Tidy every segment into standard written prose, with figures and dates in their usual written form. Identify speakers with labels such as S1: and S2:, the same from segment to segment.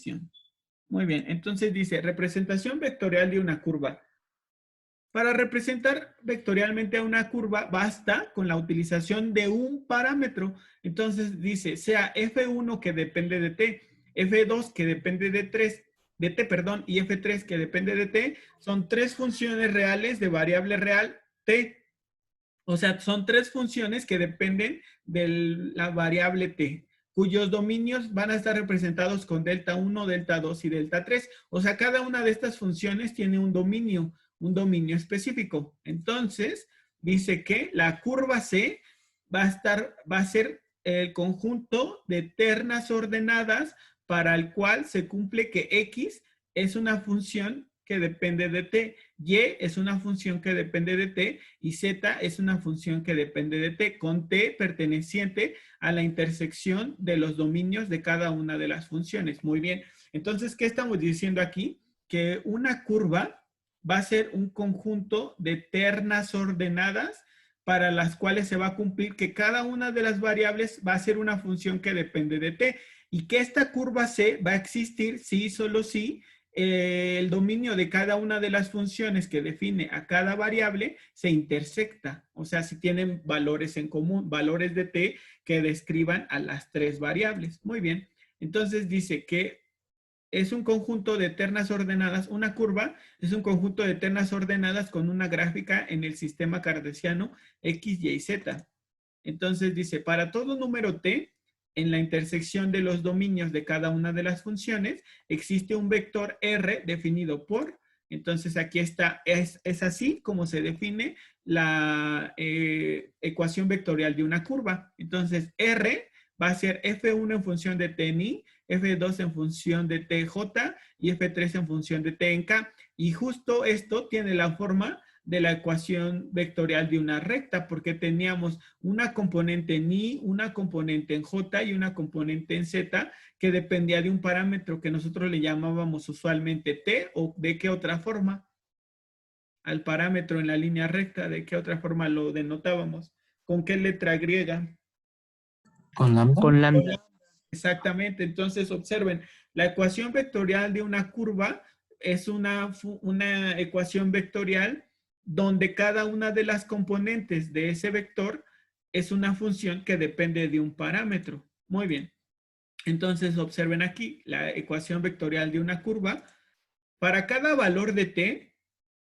S1: función. Muy bien, entonces dice representación vectorial de una curva. Para representar vectorialmente a una curva basta con la utilización de un parámetro. Entonces dice, sea f1 que depende de t, f2 que depende de t, perdón, y f3 que depende de t, son tres funciones reales de variable real t. O sea, son tres funciones que dependen de la variable t, cuyos dominios van a estar representados con delta 1, delta 2 y delta 3. O sea, cada una de estas funciones tiene un dominio específico. Entonces, dice que la curva C va a ser el conjunto de ternas ordenadas para el cual se cumple que X es una función que depende de t, y es una función que depende de t, y z es una función que depende de t, con t perteneciente a la intersección de los dominios de cada una de las funciones. Muy bien. Entonces, ¿qué estamos diciendo aquí? Que una curva va a ser un conjunto de ternas ordenadas para las cuales se va a cumplir que cada una de las variables va a ser una función que depende de t, y que esta curva C va a existir si, solo si, el dominio de cada una de las funciones que define a cada variable se intersecta. O sea, si tienen valores en común, valores de t que describan a las tres variables. Muy bien. Entonces dice que es un conjunto de ternas ordenadas, una curva es un conjunto de ternas ordenadas con una gráfica en el sistema cartesiano x, y, z. Entonces dice, para todo número t, en la intersección de los dominios de cada una de las funciones, existe un vector R definido por, entonces aquí está, es así como se define la ecuación vectorial de una curva. Entonces R va a ser F1 en función de T en I, F2 en función de TJ y F3 en función de T en K. Y justo esto tiene la forma de la ecuación vectorial de una recta, porque teníamos una componente en I, una componente en J y una componente en Z que dependía de un parámetro que nosotros le llamábamos usualmente T, o de qué otra forma, al parámetro en la línea recta, de qué otra forma lo denotábamos, con qué letra griega.
S2: ¿Con lambda?
S3: Con lambda.
S1: Exactamente, entonces observen, la ecuación vectorial de una curva es una ecuación vectorial donde cada una de las componentes de ese vector es una función que depende de un parámetro. Muy bien. Entonces observen aquí la ecuación vectorial de una curva. Para cada valor de t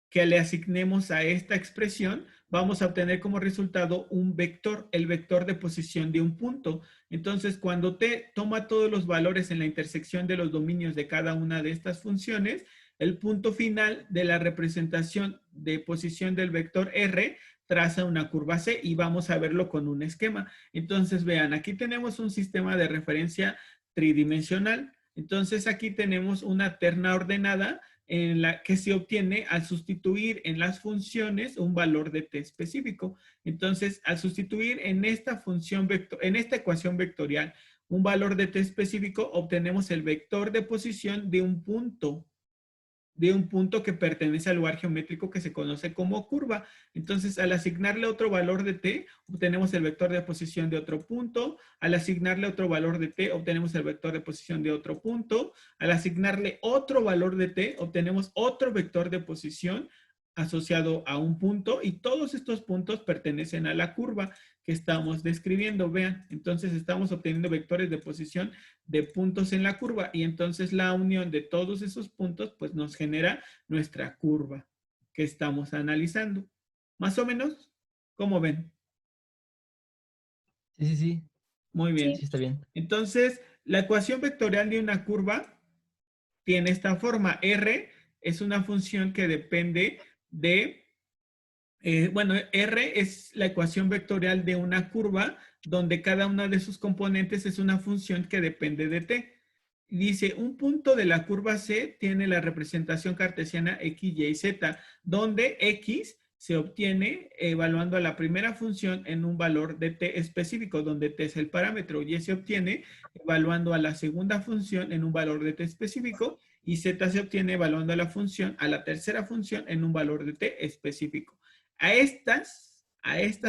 S1: que le asignemos a esta expresión, vamos a obtener como resultado un vector, el vector de posición de un punto. Entonces, cuando t toma todos los valores en la intersección de los dominios de cada una de estas funciones, el punto final de la representación de posición del vector R traza una curva C, y vamos a verlo con un esquema. Entonces, vean, aquí tenemos un sistema de referencia tridimensional. Entonces, aquí tenemos una terna ordenada en la que se obtiene al sustituir en las funciones un valor de t específico. Entonces, al sustituir en esta función en esta ecuación vectorial un valor de t específico, obtenemos el vector de posición de un punto que pertenece al lugar geométrico que se conoce como curva. Entonces, al asignarle otro valor de t, obtenemos el vector de posición de otro punto. Al asignarle otro valor de t, obtenemos el vector de posición de otro punto. Al asignarle otro valor de t, obtenemos otro vector de posición asociado a un punto, y todos estos puntos pertenecen a la curva que estamos describiendo. Vean, entonces estamos obteniendo vectores de posición de puntos en la curva, y entonces la unión de todos esos puntos pues nos genera nuestra curva que estamos analizando. Más o menos, ¿cómo ven?
S3: Sí, sí, sí.
S1: Muy bien.
S3: Sí, está bien.
S1: Entonces, la ecuación vectorial de una curva tiene esta forma. R es una función que depende de, bueno, R es la ecuación vectorial de una curva donde cada una de sus componentes es una función que depende de t. Dice, un punto de la curva C tiene la representación cartesiana x, y, z, donde x se obtiene evaluando a la primera función en un valor de t específico, donde t es el parámetro, y se obtiene evaluando a la segunda función en un valor de t específico, y z se obtiene evaluando a la tercera función en un valor de t específico. A estas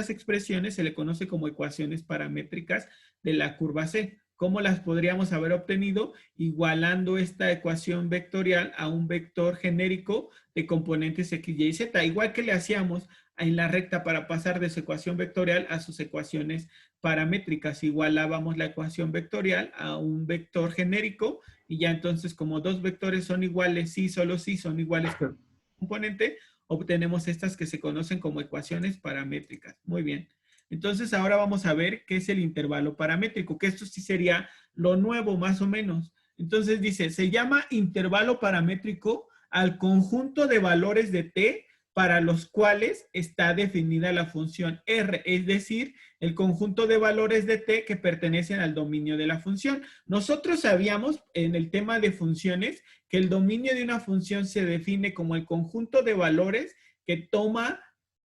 S1: expresiones se le conoce como ecuaciones paramétricas de la curva C. ¿Cómo las podríamos haber obtenido? Igualando esta ecuación vectorial a un vector genérico de componentes x, y, z, igual que le hacíamos en la recta para pasar de su ecuación vectorial a sus ecuaciones paramétricas. Igualábamos la ecuación vectorial a un vector genérico y ya entonces como dos vectores son iguales, sí, solo sí son iguales con componente, obtenemos estas que se conocen como ecuaciones paramétricas. Muy bien. Entonces ahora vamos a ver qué es el intervalo paramétrico, que esto sí sería lo nuevo más o menos. Entonces dice, se llama intervalo paramétrico al conjunto de valores de t para los cuales está definida la función R, es decir, el conjunto de valores de t que pertenecen al dominio de la función. Nosotros sabíamos en el tema de funciones que el dominio de una función se define como el conjunto de valores que toma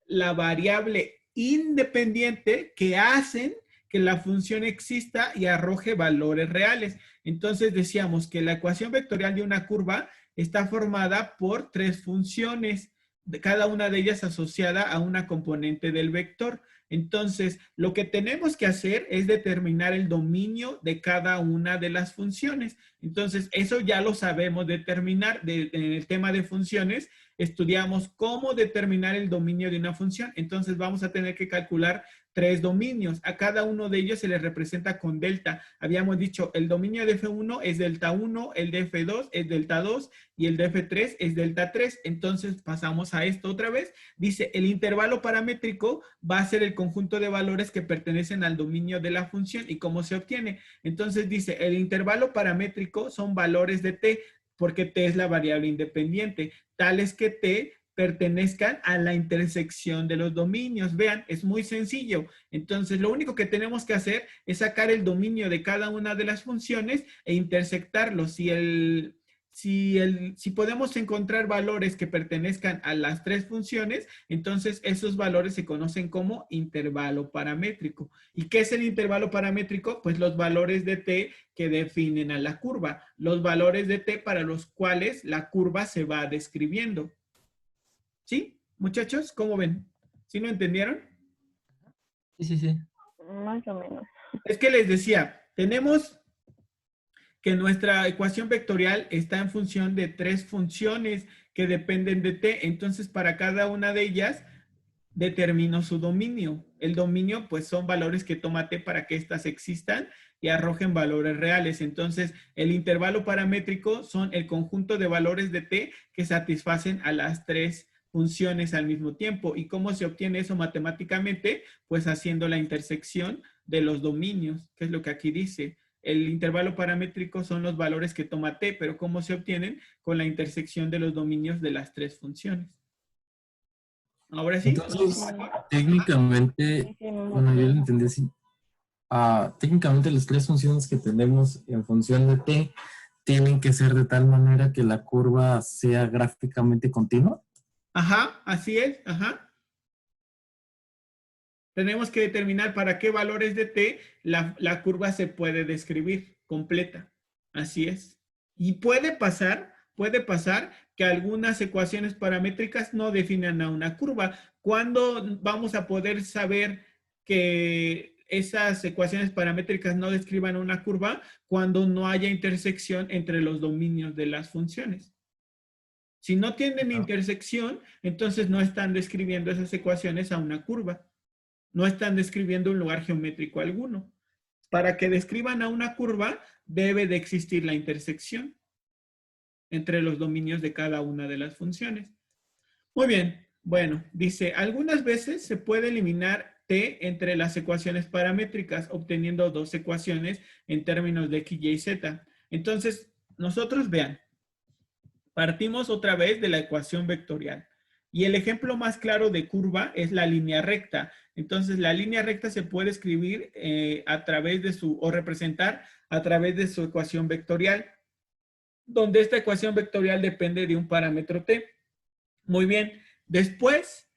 S1: la variable independiente que hacen que la función exista y arroje valores reales. Entonces decíamos que la ecuación vectorial de una curva está formada por tres funciones, cada una de ellas asociada a una componente del vector. Entonces, lo que tenemos que hacer es determinar el dominio de cada una de las funciones. Entonces, eso ya lo sabemos determinar en el tema de funciones. Estudiamos cómo determinar el dominio de una función. Entonces, vamos a tener que calcular tres dominios. A cada uno de ellos se les representa con delta. Habíamos dicho, el dominio de F1 es delta 1, el de F2 es delta 2 y el de F3 es delta 3. Entonces, pasamos a esto otra vez. Dice, el intervalo paramétrico va a ser el conjunto de valores que pertenecen al dominio de la función. ¿Y cómo se obtiene? Entonces dice, el intervalo paramétrico son valores de t, porque t es la variable independiente, tales que t pertenezcan a la intersección de los dominios. Vean, es muy sencillo. Entonces, lo único que tenemos que hacer es sacar el dominio de cada una de las funciones e intersectarlos. Si podemos encontrar valores que pertenezcan a las tres funciones, entonces esos valores se conocen como intervalo paramétrico. ¿Y qué es el intervalo paramétrico? Pues los valores de t que definen a la curva, los valores de t para los cuales la curva se va describiendo. ¿Sí, muchachos? ¿Cómo ven? ¿Sí lo entendieron?
S2: Sí, sí, sí.
S3: Más o menos.
S1: Es que les decía, tenemos que nuestra ecuación vectorial está en función de tres funciones que dependen de t. Entonces, para cada una de ellas, determino su dominio. El dominio, pues, son valores que toma t para que éstas existan y arrojen valores reales. Entonces, el intervalo paramétrico son el conjunto de valores de t que satisfacen a las tres funciones al mismo tiempo. ¿Y cómo se obtiene eso matemáticamente? Pues haciendo la intersección de los dominios, que es lo que aquí dice. El intervalo paramétrico son los valores que toma t, pero ¿cómo se obtienen? Con la intersección de los dominios de las tres funciones. Ahora sí.
S2: Entonces, técnicamente, bueno, yo lo entendí así. Técnicamente las tres funciones que tenemos en función de t tienen que ser de tal manera que la curva sea gráficamente continua.
S1: Ajá, así es, ajá. Tenemos que determinar para qué valores de t la curva se puede describir completa. Así es. Y puede pasar que algunas ecuaciones paramétricas no definan a una curva. ¿Cuándo vamos a poder saber que esas ecuaciones paramétricas no describan una curva? Cuando no haya intersección entre los dominios de las funciones. Si no tienen intersección, entonces no están describiendo esas ecuaciones a una curva. No están describiendo un lugar geométrico alguno. Para que describan a una curva, debe de existir la intersección entre los dominios de cada una de las funciones. Muy bien. Bueno, dice, algunas veces se puede eliminar t entre las ecuaciones paramétricas, obteniendo dos ecuaciones en términos de x, y, z. Entonces, nosotros vean, partimos otra vez de la ecuación vectorial. Y el ejemplo más claro de curva es la línea recta. Entonces, la línea recta se puede escribir a través de o representar a través de su ecuación vectorial, donde esta ecuación vectorial depende de un parámetro t. Muy bien. Después,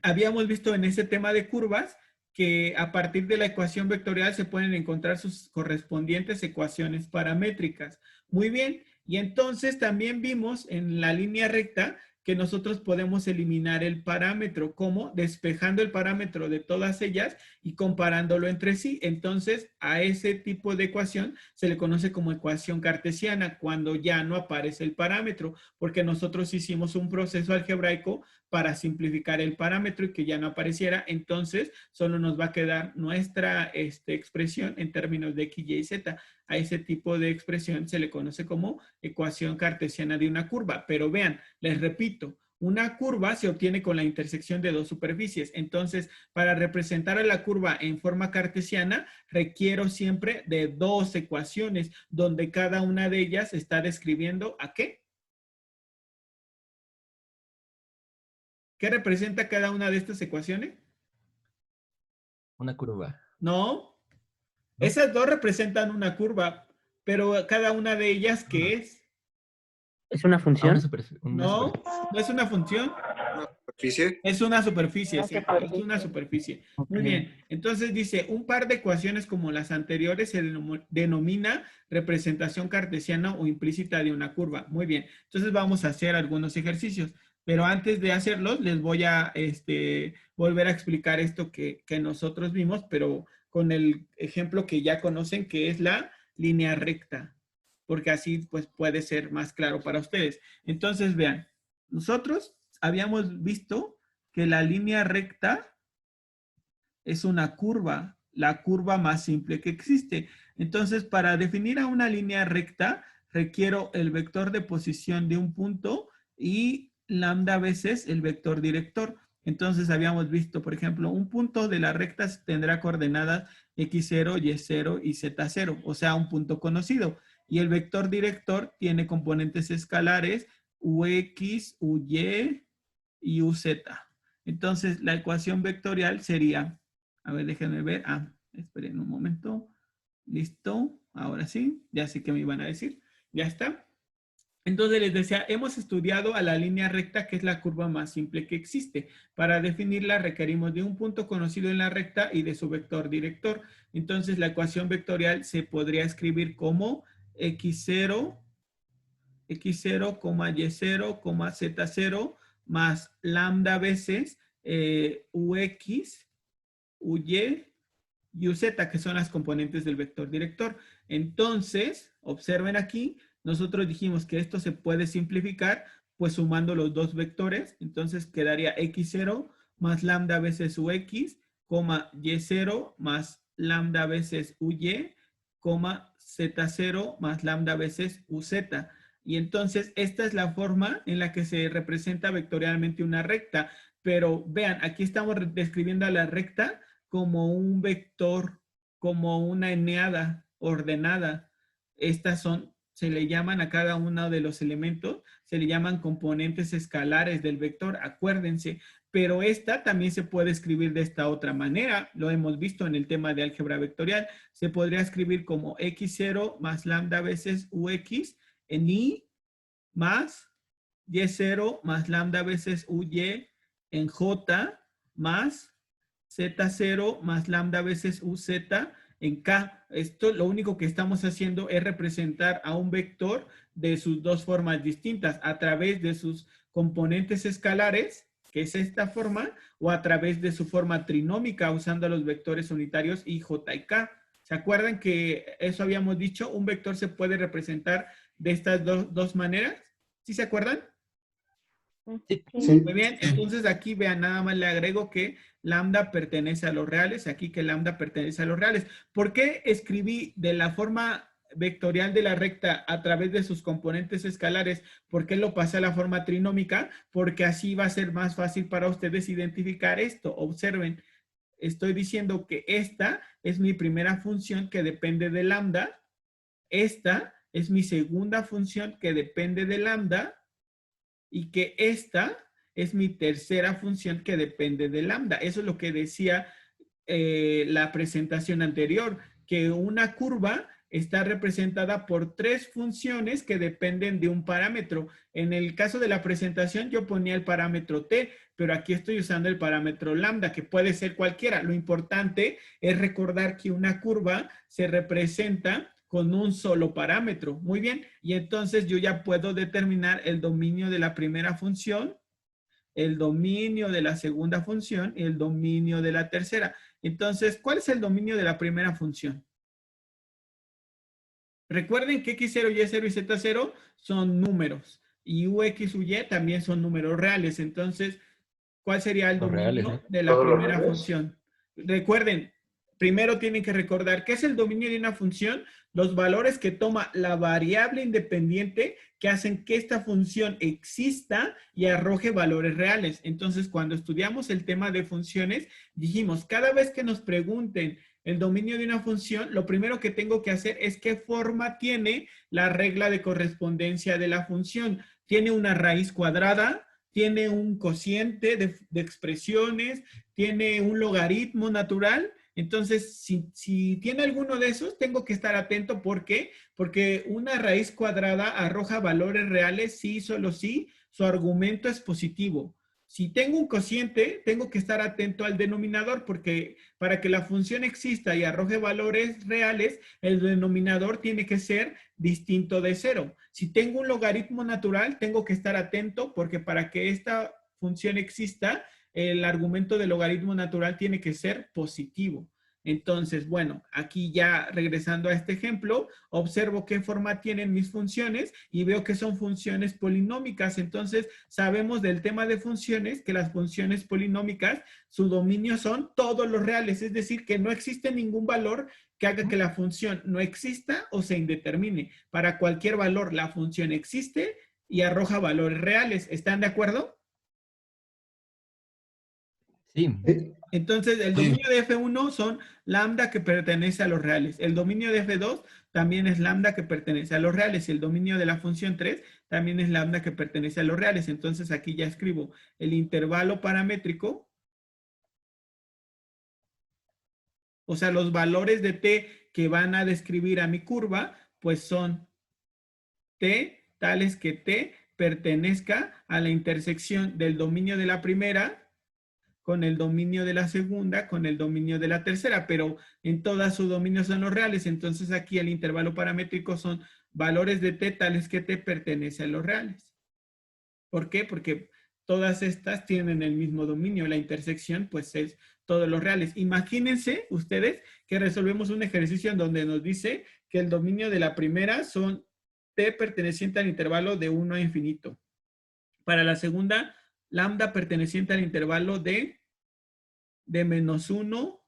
S1: habíamos visto en ese tema de curvas que a partir de la ecuación vectorial se pueden encontrar sus correspondientes ecuaciones paramétricas. Muy bien. Y entonces también vimos en la línea recta que nosotros podemos eliminar el parámetro, como despejando el parámetro de todas ellas y comparándolo entre sí. Entonces, a ese tipo de ecuación se le conoce como ecuación cartesiana, cuando ya no aparece el parámetro, porque nosotros hicimos un proceso algebraico para simplificar el parámetro y que ya no apareciera. Entonces, solo nos va a quedar nuestra expresión en términos de x, y, z. A ese tipo de expresión se le conoce como ecuación cartesiana de una curva. Pero vean, les repito, una curva se obtiene con la intersección de dos superficies. Entonces, para representar a la curva en forma cartesiana, requiero siempre de dos ecuaciones, donde cada una de ellas está describiendo ¿a qué? ¿Qué representa cada una de estas ecuaciones?
S3: Una curva.
S1: No,
S3: ¿No?
S1: esas dos representan una curva, pero cada una de ellas, ¿qué es?
S4: ¿Es una función?
S3: Una superficie.
S1: No, no es una función.
S5: ¿Superficie?
S1: Es una superficie,
S4: Una
S1: sí, es
S4: superficie.
S1: una superficie.
S4: Ok.
S1: Muy bien, entonces dice, un par de ecuaciones como las anteriores se denomina representación cartesiana o implícita de una curva. Muy bien, entonces vamos a hacer algunos ejercicios, pero antes de hacerlos les voy a volver a explicar esto que nosotros vimos, pero con el ejemplo que ya conocen, que es la línea recta, porque así pues puede ser más claro para ustedes. Entonces vean, nosotros habíamos visto que la línea recta es una curva, la curva más simple que existe. Entonces, para definir a una línea recta, requiero el vector de posición de un punto y lambda veces el vector director. Entonces, habíamos visto, por ejemplo, un punto de la recta tendrá coordenadas x0, y0 y z0, o sea, un punto conocido. Y el vector director tiene componentes escalares ux, uy y uz. Entonces, la ecuación vectorial sería, a ver, déjenme ver. Esperen un momento. Listo. Ahora sí, ya sé que me iban a decir. Ya está. Entonces les decía, hemos estudiado a la línea recta, que es la curva más simple que existe. Para definirla requerimos de un punto conocido en la recta y de su vector director. Entonces la ecuación vectorial se podría escribir como x0, y0, z0 más lambda veces ux, uy y uz, que son las componentes del vector director. Entonces, observen aquí, nosotros dijimos que esto se puede simplificar pues sumando los dos vectores. Entonces quedaría x0 más lambda veces ux, y0 más lambda veces uy, z0 más lambda veces uz. Y entonces esta es la forma en la que se representa vectorialmente una recta. Pero vean, aquí estamos describiendo a la recta como un vector, como una eneada ordenada. Estas son, se le llaman a cada uno de los elementos, se le llaman componentes escalares del vector, acuérdense. Pero esta también se puede escribir de esta otra manera, lo hemos visto en el tema de álgebra vectorial. Se podría escribir como x0 más lambda veces ux en y más y0 más lambda veces uy en j más z0 más lambda veces uz en k. Esto lo único que estamos haciendo es representar a un vector de sus dos formas distintas, a través de sus componentes escalares, que es esta forma, o a través de su forma trinómica usando los vectores unitarios i, j y k. ¿Se acuerdan que eso habíamos dicho? Un vector se puede representar de estas dos maneras. ¿Sí se acuerdan?
S4: Sí.
S1: Muy bien, entonces aquí vean, nada más le agrego que lambda pertenece a los reales, aquí que lambda pertenece a los reales. ¿Por qué escribí de la forma vectorial de la recta a través de sus componentes escalares? ¿Por qué lo pasé a la forma trinómica? Porque así va a ser más fácil para ustedes identificar esto. Observen, estoy diciendo que esta es mi primera función que depende de lambda, esta es mi segunda función que depende de lambda, y que esta es mi tercera función que depende de lambda. Eso es lo que decía la presentación anterior, que una curva está representada por tres funciones que dependen de un parámetro. En el caso de la presentación yo ponía el parámetro t, pero aquí estoy usando el parámetro lambda, que puede ser cualquiera. Lo importante es recordar que una curva se representa con un solo parámetro. Muy bien. Y entonces yo ya puedo determinar el dominio de la primera función, el dominio de la segunda función y el dominio de la tercera. Entonces, ¿cuál es el dominio de la primera función? Recuerden que x0, y0 y z0 son números y ux, uy también son números reales. Entonces, ¿cuál sería el
S3: Los reales,
S1: dominio
S3: ¿no?
S1: de la
S5: Todos los
S1: primera
S5: reales.
S1: función? Recuerden, primero tienen que recordar qué es el dominio de una función, los valores que toma la variable independiente que hacen que esta función exista y arroje valores reales. Entonces, cuando estudiamos el tema de funciones, dijimos, cada vez que nos pregunten el dominio de una función, lo primero que tengo que hacer es qué forma tiene la regla de correspondencia de la función. ¿Tiene una raíz cuadrada? ¿Tiene un cociente de expresiones? ¿Tiene un logaritmo natural? Entonces, si tiene alguno de esos, tengo que estar atento. ¿Por qué? Porque una raíz cuadrada arroja valores reales sí, solo sí, su argumento es positivo. Si tengo un cociente, tengo que estar atento al denominador porque para que la función exista y arroje valores reales, el denominador tiene que ser distinto de cero. Si tengo un logaritmo natural, tengo que estar atento porque para que esta función exista, el argumento del logaritmo natural tiene que ser positivo. Entonces, bueno, aquí ya regresando a este ejemplo, observo qué forma tienen mis funciones y veo que son funciones polinómicas. Entonces, sabemos del tema de funciones que las funciones polinómicas, su dominio son todos los reales, es decir, que no existe ningún valor que haga que la función no exista o se indetermine. Para cualquier valor, la función existe y arroja valores reales. ¿Están de acuerdo?
S3: Sí.
S1: Entonces, el dominio de F1 son lambda que pertenece a los reales. El dominio de F2 también es lambda que pertenece a los reales. Y el dominio de la función 3 también es lambda que pertenece a los reales. Entonces, aquí ya escribo el intervalo paramétrico. O sea, los valores de t que van a describir a mi curva, pues son t tales que t pertenezca a la intersección del dominio de la primera con el dominio de la segunda, con el dominio de la tercera, pero en todas sus dominios son los reales. Entonces aquí el intervalo paramétrico son valores de t tales que t pertenece a los reales. ¿Por qué? Porque todas estas tienen el mismo dominio. La intersección pues es todos los reales. Imagínense ustedes que resolvemos un ejercicio en donde nos dice que el dominio de la primera son t perteneciente al intervalo de 1 a infinito. Para la segunda, lambda perteneciente al intervalo de menos 1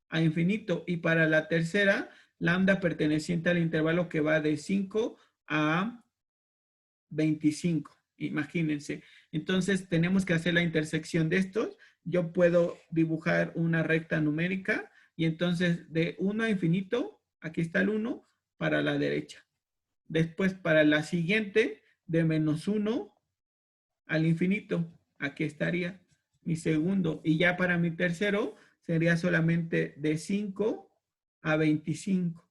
S1: a infinito. Y para la tercera, lambda perteneciente al intervalo que va de 5 a 25. Imagínense. Entonces, tenemos que hacer la intersección de estos. Yo puedo dibujar una recta numérica y entonces de 1 a infinito, aquí está el 1, para la derecha. Después, para la siguiente, de menos 1 al infinito, aquí estaría mi segundo. Y ya para mi tercero, sería solamente de 5 a 25.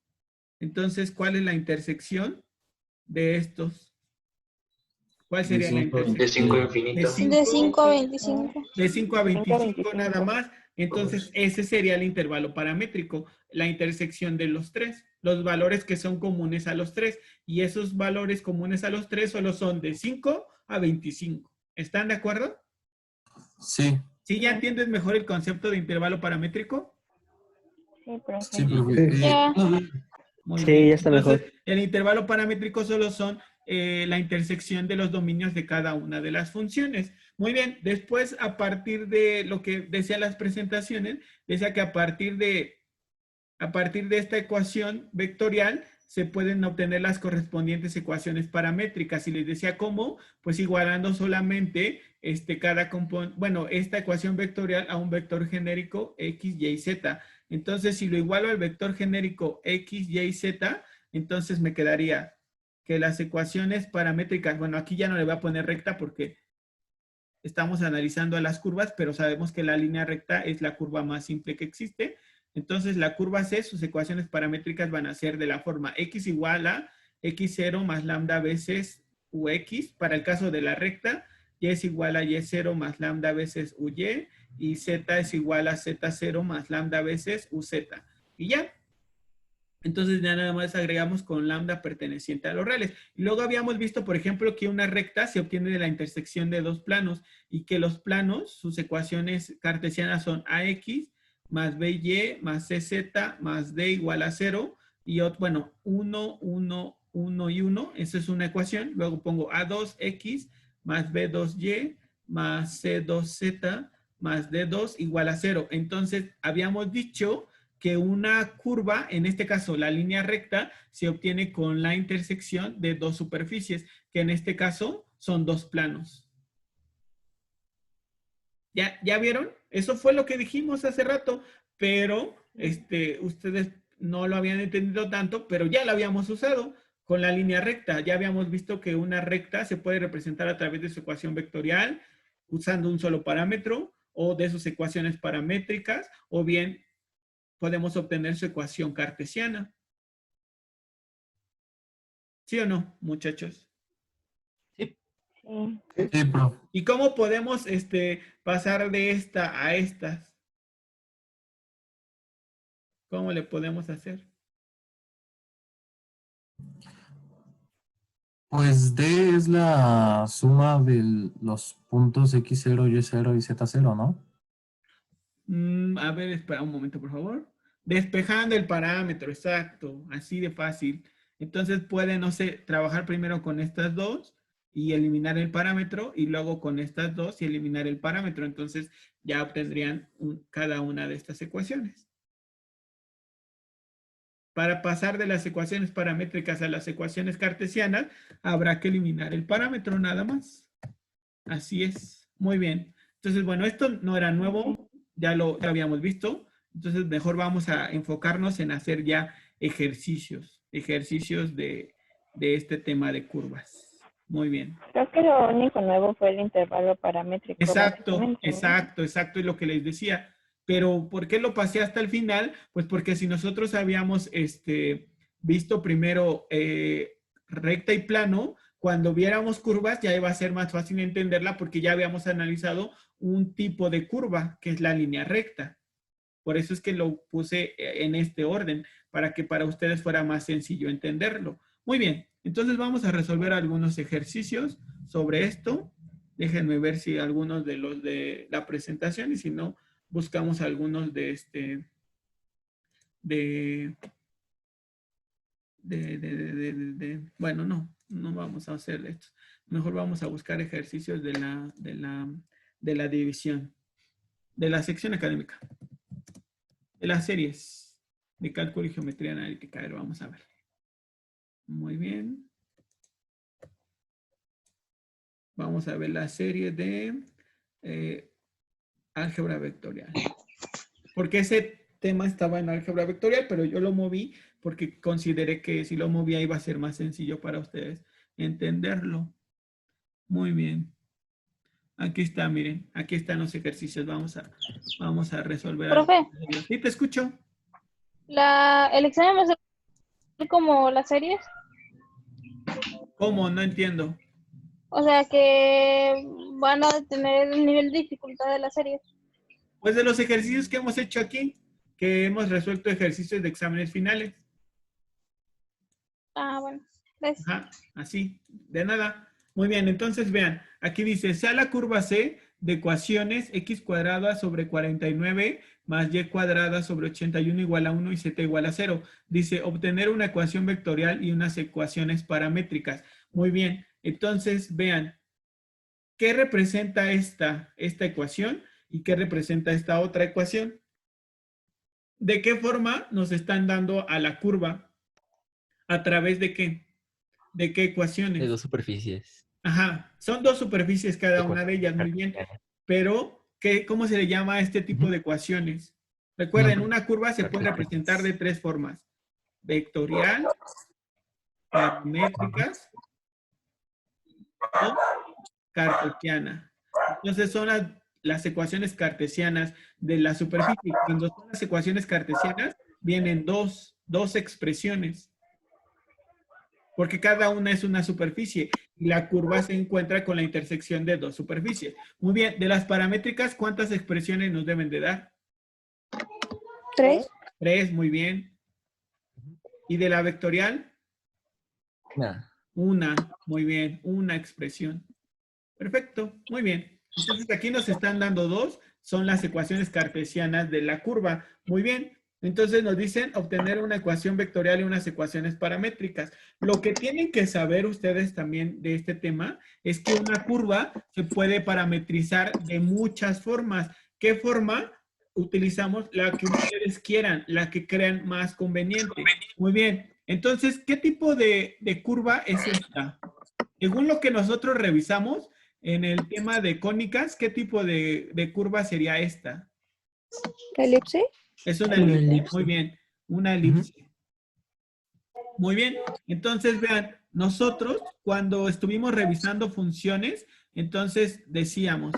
S1: Entonces, ¿cuál es la intersección de estos? ¿Cuál sería la intersección?
S5: De 5 a infinito.
S6: De 5 a 25.
S1: De 5 a 25 nada
S4: 25.
S1: más. Entonces, ese sería el intervalo paramétrico, la intersección de los tres, los valores que son comunes a los tres. Y esos valores comunes a los tres solo son de 5 a 25. ¿Están de acuerdo?
S2: Sí,
S1: ¿Sí ya entiendes mejor el concepto de intervalo paramétrico?
S4: Sí, profe.
S2: sí, profe.
S6: Ya.
S1: Muy
S4: Sí,
S1: bien.
S4: ya está
S1: Entonces,
S4: mejor.
S1: el intervalo paramétrico solo son la intersección de los dominios de cada una de las funciones. Muy bien, después a partir de lo que decían las presentaciones, decía que a partir de esta ecuación vectorial se pueden obtener las correspondientes ecuaciones paramétricas. Y les decía cómo, pues igualando solamente cada componente, bueno, esta ecuación vectorial a un vector genérico x, y, z. Entonces, si lo igualo al vector genérico x, y, z, entonces me quedaría que las ecuaciones paramétricas, bueno, aquí ya no le voy a poner recta porque estamos analizando a las curvas, pero sabemos que la línea recta es la curva más simple que existe. Entonces, la curva C, sus ecuaciones paramétricas van a ser de la forma x igual a x0 más lambda veces ux, para el caso de la recta, y es igual a y0 más lambda veces uy, y z es igual a z0 más lambda veces uz. Y ya. Entonces ya nada más agregamos con lambda perteneciente a los reales. Y luego habíamos visto, por ejemplo, que una recta se obtiene de la intersección de dos planos y que los planos, sus ecuaciones cartesianas son AX más BY más CZ más D igual a 0. Y bueno, 1, 1, 1 y 1. Esa es una ecuación. Luego pongo A2X más B2Y más C2Z más D2 igual a 0. Entonces habíamos dicho que una curva, en este caso la línea recta, se obtiene con la intersección de dos superficies, que en este caso son dos planos. ¿Ya vieron? Eso fue lo que dijimos hace rato, pero ustedes no lo habían entendido tanto, pero ya lo habíamos usado con la línea recta. Ya habíamos visto que una recta se puede representar a través de su ecuación vectorial, usando un solo parámetro, o de sus ecuaciones paramétricas, o bien podemos obtener su ecuación cartesiana. ¿Sí o no, muchachos?
S4: Sí.
S2: Sí, profe.
S1: ¿Y cómo podemos pasar de esta a estas? ¿Cómo le podemos hacer?
S2: Pues D es la suma de los puntos X0, Y0 y Z0, ¿no?
S1: A ver, espera un momento, por favor. Despejando el parámetro, exacto. Así de fácil. Entonces puede, no sé, trabajar primero con estas dos y eliminar el parámetro y luego con estas dos y eliminar el parámetro. Entonces ya obtendrían cada una de estas ecuaciones. Para pasar de las ecuaciones paramétricas a las ecuaciones cartesianas, habrá que eliminar el parámetro nada más. Así es. Muy bien. Entonces, bueno, esto no era nuevo, ya lo habíamos visto. Entonces, mejor vamos a enfocarnos en hacer ya ejercicios de este tema de curvas. Muy bien.
S4: Creo que lo único nuevo fue el intervalo paramétrico.
S1: Exacto,
S4: básicamente, ¿no?
S1: exacto, es lo que les decía. Pero, ¿por qué lo pasé hasta el final? Pues porque si nosotros habíamos visto primero recta y plano, cuando viéramos curvas ya iba a ser más fácil entenderla porque ya habíamos analizado un tipo de curva, que es la línea recta. Por eso es que lo puse en este orden, para que para ustedes fuera más sencillo entenderlo. Muy bien, entonces vamos a resolver algunos ejercicios sobre esto. Déjenme ver si algunos de los de la presentación y si no, buscamos algunos de bueno, no vamos a hacer esto. Mejor vamos a buscar ejercicios de la división, de la sección académica, de las series de cálculo y geometría analítica. A ver, vamos a ver. Muy bien. Vamos a ver la serie de álgebra vectorial. Porque ese tema estaba en álgebra vectorial, pero yo lo moví porque consideré que si lo movía iba a ser más sencillo para ustedes entenderlo. Muy bien. Aquí está, miren. Aquí están los ejercicios. Vamos a resolver.
S6: Profe.
S1: Sí, te escucho.
S6: ¿El examen va a ser como las series?
S1: ¿Cómo? No entiendo.
S6: O sea, que van a tener el nivel de dificultad de las series.
S1: Pues de los ejercicios que hemos hecho aquí, que hemos resuelto ejercicios de exámenes finales.
S6: Ah, bueno. Gracias.
S1: Ajá, así, de nada. Muy bien, entonces vean, aquí dice, sea la curva C de ecuaciones x cuadrada sobre 49 más y cuadrada sobre 81 igual a 1 y z igual a 0. Dice, obtener una ecuación vectorial y unas ecuaciones paramétricas. Muy bien, entonces vean, ¿qué representa esta ecuación y qué representa esta otra ecuación? ¿De qué forma nos están dando a la curva? ¿A través de qué? ¿De qué ecuaciones?
S3: De dos superficies.
S1: Ajá, son dos superficies cada una de ellas, muy bien. Pero, ¿cómo se le llama a este tipo de ecuaciones? Recuerden, una curva se puede representar de tres formas. Vectorial, paramétricas o cartesiana. Entonces son las ecuaciones cartesianas de la superficie. Cuando son las ecuaciones cartesianas, vienen dos expresiones. Porque cada una es una superficie y la curva se encuentra con la intersección de dos superficies. Muy bien, de las paramétricas, ¿cuántas expresiones nos deben de dar?
S6: 3.
S1: 3, muy bien. ¿Y de la vectorial?
S2: Nah.
S1: Una. Muy bien. Una expresión. Perfecto. Muy bien. Entonces aquí nos están dando dos. Son las ecuaciones cartesianas de la curva. Muy bien. Entonces nos dicen obtener una ecuación vectorial y unas ecuaciones paramétricas. Lo que tienen que saber ustedes también de este tema es que una curva se puede parametrizar de muchas formas. ¿Qué forma? Utilizamos la que ustedes quieran, la que crean más conveniente. Muy bien. Entonces, ¿qué tipo de curva es esta? Según lo que nosotros revisamos en el tema de cónicas, ¿qué tipo de curva sería esta?
S4: ¿Elipse?
S1: Es una
S2: Una
S1: elipse.
S2: elipse.
S1: Muy bien, una
S2: Ujú.
S1: elipse. Muy bien. Entonces, vean, nosotros cuando estuvimos revisando funciones, entonces decíamos,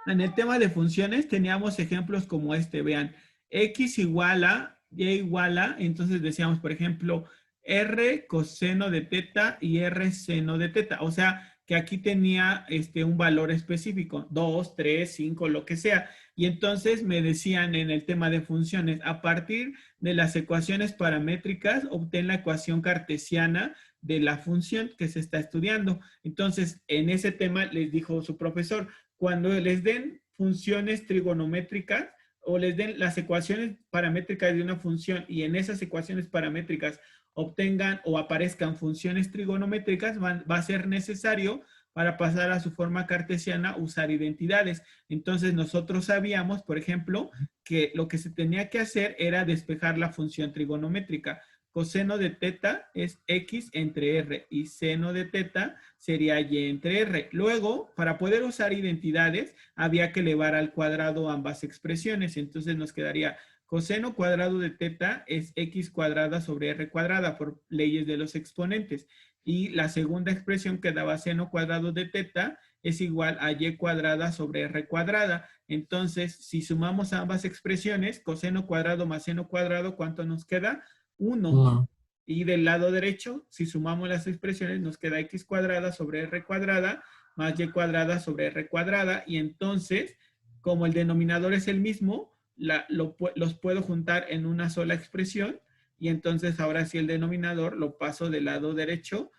S1: en el tema de funciones teníamos ejemplos como este, vean, x igual a, y igual a, entonces decíamos, por ejemplo, r coseno de teta y r seno de teta. O sea, que aquí tenía un valor específico, 2, 3, 5, lo que sea. Y entonces me decían en el tema de funciones, a partir de las ecuaciones paramétricas, obtén la ecuación cartesiana de la función que se está estudiando. Entonces, en ese tema les dijo su profesor, cuando les den funciones trigonométricas o les den las ecuaciones paramétricas de una función y en esas ecuaciones paramétricas obtengan o aparezcan funciones trigonométricas, va a ser necesario para pasar a su forma cartesiana usar identidades. Entonces nosotros sabíamos, por ejemplo, que lo que se tenía que hacer era despejar la función trigonométrica. Coseno de teta es x entre r y seno de teta sería y entre r. Luego, para poder usar identidades, había que elevar al cuadrado ambas expresiones. Entonces nos quedaría coseno cuadrado de teta es x cuadrada sobre r cuadrada por leyes de los exponentes. Y la segunda expresión que daba seno cuadrado de teta es igual a y cuadrada sobre r cuadrada. Entonces, si sumamos ambas expresiones, coseno cuadrado más seno cuadrado, ¿cuánto nos queda? 1.
S2: No.
S1: Y del lado derecho, si sumamos las expresiones, nos queda x cuadrada sobre r cuadrada más y cuadrada sobre r cuadrada. Y entonces, como el denominador es el mismo, los puedo juntar en una sola expresión. Y entonces ahora sí el denominador lo paso del lado derecho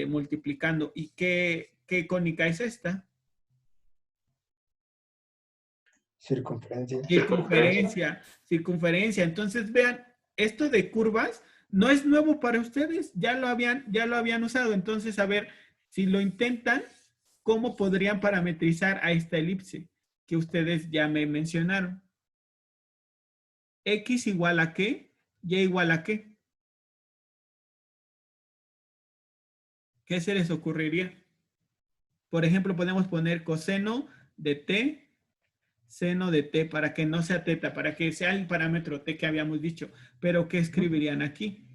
S1: multiplicando. ¿Y qué cónica es esta?
S3: Circunferencia.
S1: Circunferencia. Entonces, vean, esto de curvas no es nuevo para ustedes, ya lo habían usado. Entonces, a ver, si lo intentan, ¿cómo podrían parametrizar a esta elipse que ustedes ya me mencionaron? ¿X igual a qué? ¿Y igual a qué? ¿Qué se les ocurriría? Por ejemplo, podemos poner coseno de t, seno de t, para que no sea teta, para que sea el parámetro t que habíamos dicho. Pero, ¿qué escribirían aquí?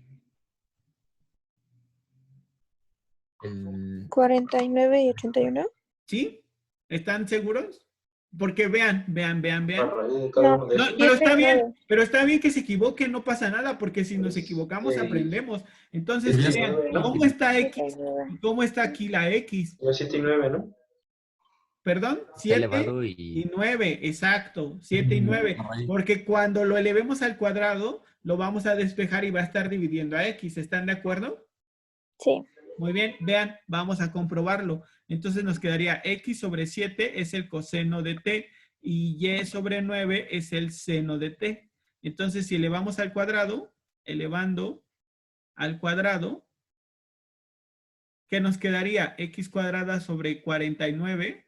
S4: 49 y 81.
S1: ¿Sí? ¿Están seguros? Porque vean.
S4: No,
S1: No, pero está
S4: 7 y
S1: bien,
S4: 9.
S1: pero está bien que se equivoquen, no pasa nada, porque si nos equivocamos aprendemos. Entonces, vean, ¿cómo está X y cómo está aquí la X?
S3: 7 y 9, ¿no?
S1: Perdón,
S5: Está
S1: 7
S5: elevado
S1: y
S5: y
S1: 9, exacto, 7 y 9, porque cuando lo elevemos al cuadrado, lo vamos a despejar y va a estar dividiendo a X, ¿están de acuerdo?
S4: Sí.
S1: Muy bien, vean, vamos a comprobarlo. Entonces nos quedaría X sobre 7 es el coseno de t y Y sobre 9 es el seno de t. Entonces, si elevamos al cuadrado, elevando al cuadrado, ¿qué nos quedaría? X cuadrada sobre 49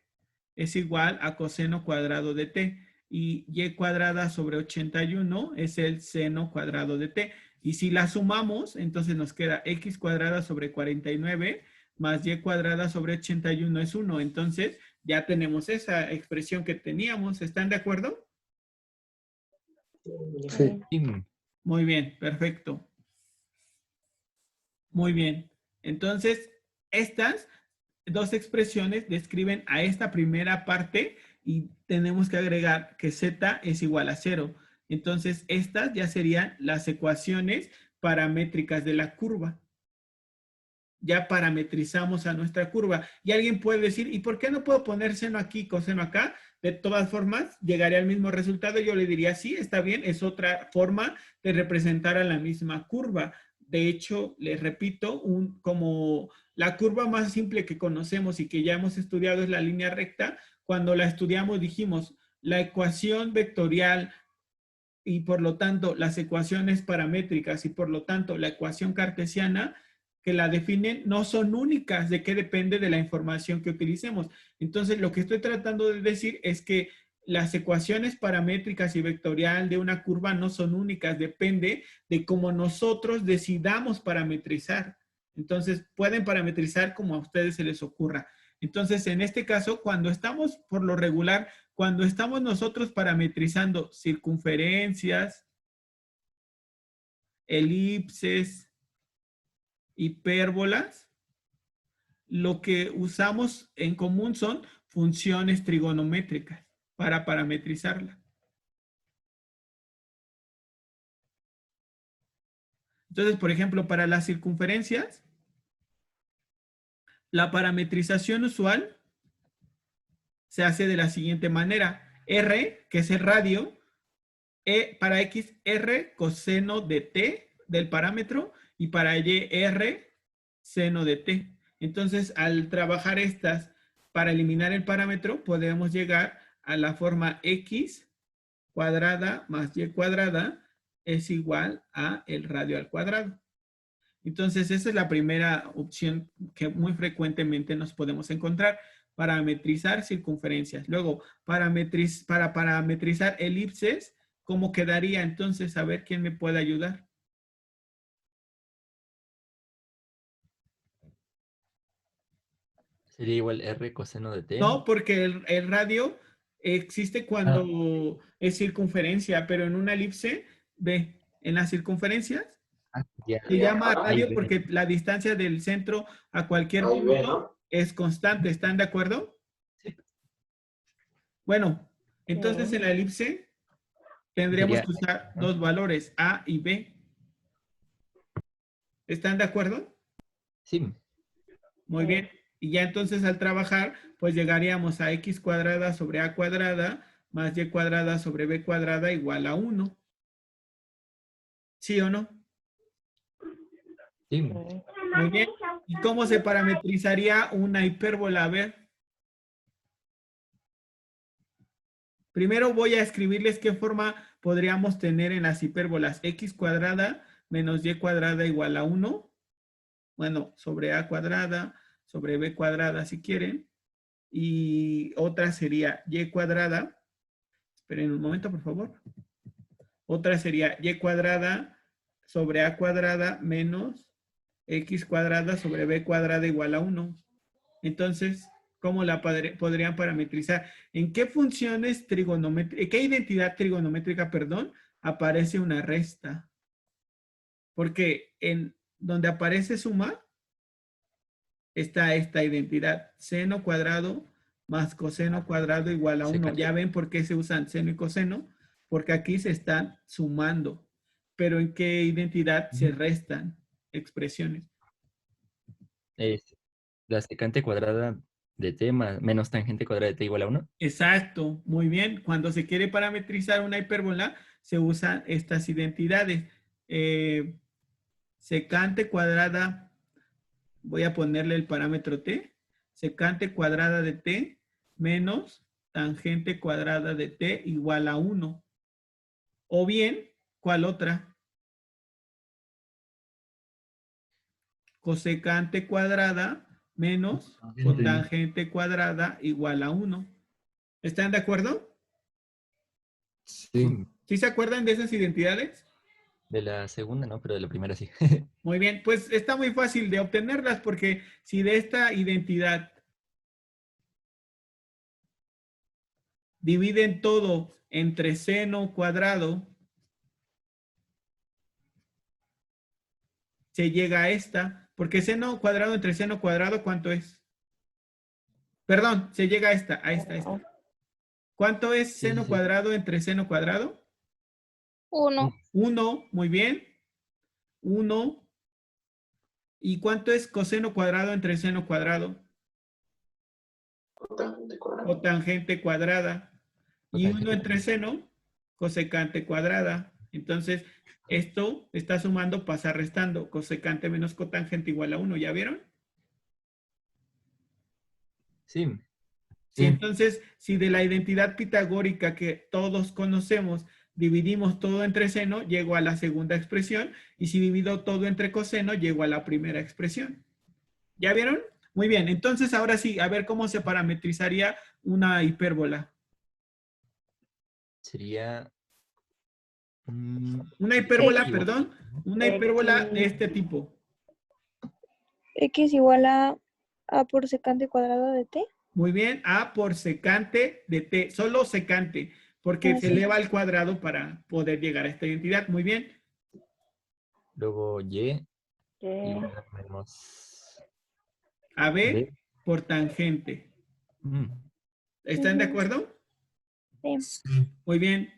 S1: es igual a coseno cuadrado de t y y cuadrada sobre 81 es el seno cuadrado de t. Y si la sumamos, entonces nos queda x cuadrada sobre 49 más y cuadrada sobre 81 es 1. Entonces ya tenemos esa expresión que teníamos. ¿Están de acuerdo?
S3: Sí.
S1: Muy bien, perfecto. Muy bien. Entonces, estas dos expresiones describen a esta primera parte y tenemos que agregar que z es igual a 0. Entonces, estas ya serían las ecuaciones paramétricas de la curva. ya parametrizamos a nuestra curva. Y alguien puede decir, ¿y por qué no puedo poner seno aquí, coseno acá? De todas formas, llegaría al mismo resultado. Yo le diría, sí, está bien, es otra forma de representar a la misma curva. De hecho, les repito, como la curva más simple que conocemos y que ya hemos estudiado es la línea recta. Cuando la estudiamos dijimos, la ecuación vectorial y por lo tanto las ecuaciones paramétricas y por lo tanto la ecuación cartesiana que la definen no son únicas, de qué depende de la información que utilicemos. Entonces, lo que estoy tratando de decir es que las ecuaciones paramétricas y vectorial de una curva no son únicas, depende de cómo nosotros decidamos parametrizar. Entonces, pueden parametrizar como a ustedes se les ocurra. Entonces, en este caso, cuando estamos, por lo regular, cuando estamos nosotros parametrizando circunferencias, elipses, hipérbolas, lo que usamos en común son funciones trigonométricas para parametrizarla. Entonces, por ejemplo, para las circunferencias, la parametrización usual se hace de la siguiente manera. R, que es el radio, para X, R coseno de T del parámetro y para Y, R seno de T. Entonces, al trabajar estas para eliminar el parámetro, podemos llegar a la forma X cuadrada más Y cuadrada es igual a el radio al cuadrado. Entonces, esa es la primera opción que muy frecuentemente nos podemos encontrar. Parametrizar circunferencias. Luego, para parametrizar elipses, ¿cómo quedaría? Entonces, a ver quién me puede ayudar.
S5: Sería igual R coseno de T.
S1: No, porque el radio existe cuando es circunferencia, pero en una elipse, ve, en las circunferencias,
S5: Ya.
S1: se llama
S5: Ahí
S1: radio
S5: ve.
S1: porque la distancia del centro a cualquier
S3: Ahí ve,
S1: punto
S3: ¿no?
S1: es constante. ¿Están de acuerdo?
S5: Sí.
S1: Bueno, entonces en la elipse tendremos
S5: Sería,
S1: que usar
S5: ¿no?
S1: dos valores, A y B. ¿Están de acuerdo?
S5: Sí.
S1: Muy bien. Y ya entonces al trabajar, pues llegaríamos a X cuadrada sobre A cuadrada más Y cuadrada sobre B cuadrada igual a 1. ¿Sí o no?
S5: Sí.
S1: Muy bien. ¿Y cómo se parametrizaría una hipérbola? A ver. Primero voy a escribirles qué forma podríamos tener en las hipérbolas. X cuadrada menos Y cuadrada igual a 1. Bueno, sobre A cuadrada, sobre B cuadrada si quieren. Y otra sería Y cuadrada. Esperen un momento, por favor. Otra sería Y cuadrada sobre A cuadrada menos X cuadrada sobre B cuadrada igual a 1. Entonces, ¿cómo la podrían parametrizar? ¿En qué funciones trigonométricas, qué identidad trigonométrica, perdón, aparece una resta? Porque en donde aparece suma, está esta identidad, seno cuadrado más coseno cuadrado igual a 1. Ya ven por qué se usan seno y coseno, porque aquí se están sumando. Pero ¿en qué identidad se restan expresiones?
S5: Es la secante cuadrada de T menos tangente cuadrada de T igual a 1.
S1: Exacto, muy bien. Cuando se quiere parametrizar una hipérbola, se usan estas identidades. Secante cuadrada, voy a ponerle el parámetro t, secante cuadrada de t menos tangente cuadrada de t igual a 1. O bien, ¿cuál otra? Cosecante cuadrada menos cotangente cuadrada igual a 1. ¿Están de acuerdo?
S2: Sí.
S1: ¿Sí se acuerdan de esas identidades?
S5: De la segunda no, pero de la primera sí.
S1: Muy bien, pues está muy fácil de obtenerlas porque si de esta identidad dividen todo entre seno cuadrado, se llega a esta, porque seno cuadrado entre seno cuadrado, ¿cuánto es? Perdón, se llega a esta. ¿Cuánto es seno cuadrado entre seno cuadrado?
S6: 1.
S1: 1, muy bien. 1 ¿Y cuánto es coseno cuadrado entre seno cuadrado?
S3: Cotangente cuadrada.
S1: Cotangente cuadrada. Y
S5: Cotangente
S1: 1 entre seno, cosecante cuadrada. Entonces, esto está sumando, pasa restando. Cosecante menos cotangente igual a 1. ¿Ya vieron?
S5: Sí.
S1: Sí,
S2: Sí.
S1: entonces, si de la identidad pitagórica que todos conocemos, dividimos todo entre seno, llego a la segunda expresión. Y si divido todo entre coseno, llego a la primera expresión. ¿Ya vieron? Muy bien. Entonces, ahora sí, a ver cómo se parametrizaría una hipérbola.
S5: Sería...
S1: Una hipérbola,
S5: X.
S1: perdón, una hipérbola de este tipo.
S4: X igual a por secante cuadrado de t.
S1: Muy bien, A por secante de T, solo secante, porque se
S4: Sí.
S1: eleva al cuadrado para poder llegar a esta identidad. Muy bien.
S5: Luego Y. Igual a menos
S1: AB
S5: B.
S1: por tangente. ¿Están de acuerdo?
S4: Sí.
S2: Sí.
S1: Muy bien.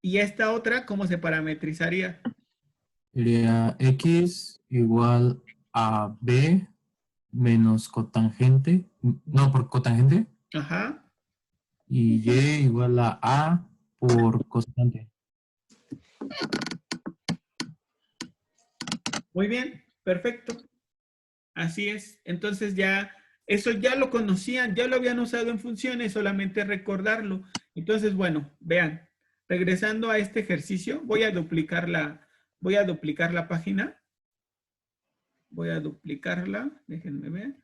S1: ¿Y esta otra cómo se parametrizaría?
S2: Sería X igual a B menos cotangente. No, por cotangente.
S1: Ajá.
S2: Y Y igual a A por cosecante.
S1: Muy bien, perfecto. Así es. Entonces ya, eso ya lo conocían, ya lo habían usado en funciones, solamente recordarlo. Entonces, bueno, vean, regresando a este ejercicio, voy a duplicar la página. Voy a duplicarla, déjenme ver.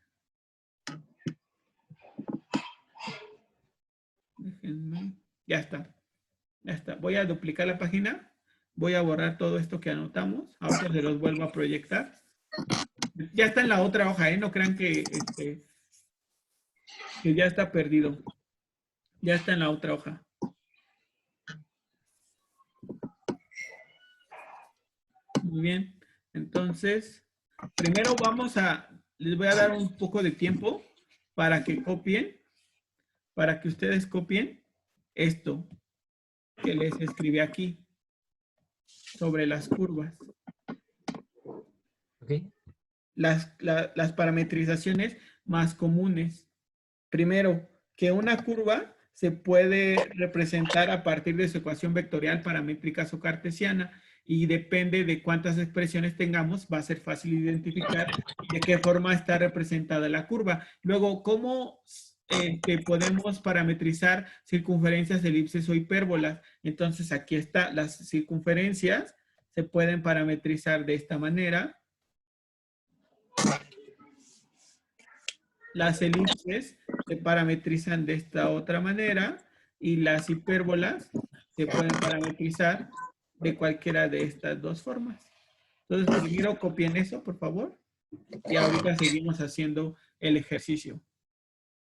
S1: Déjenme, ya está. Ya está. Voy a duplicar la página. Voy a borrar todo esto que anotamos. Ahora se los vuelvo a proyectar. Ya está en la otra hoja, ¿eh? No crean que ya está perdido. Ya está en la otra hoja. Muy bien. Entonces, primero les voy a dar un poco de tiempo para que copien, para que ustedes copien esto que les escribí aquí sobre las curvas.
S5: Ok.
S1: Las parametrizaciones más comunes. Primero, que una curva se puede representar a partir de su ecuación vectorial paramétrica o cartesiana y depende de cuántas expresiones tengamos, va a ser fácil identificar de qué forma está representada la curva. Luego, ¿cómo podemos parametrizar circunferencias, elipses o hipérbolas? Entonces, aquí está, las circunferencias se pueden parametrizar de esta manera. Las elipses se parametrizan de esta otra manera y las hipérbolas se pueden parametrizar de cualquiera de estas dos formas. Entonces, primero copien eso, por favor. Y ahorita seguimos haciendo el ejercicio.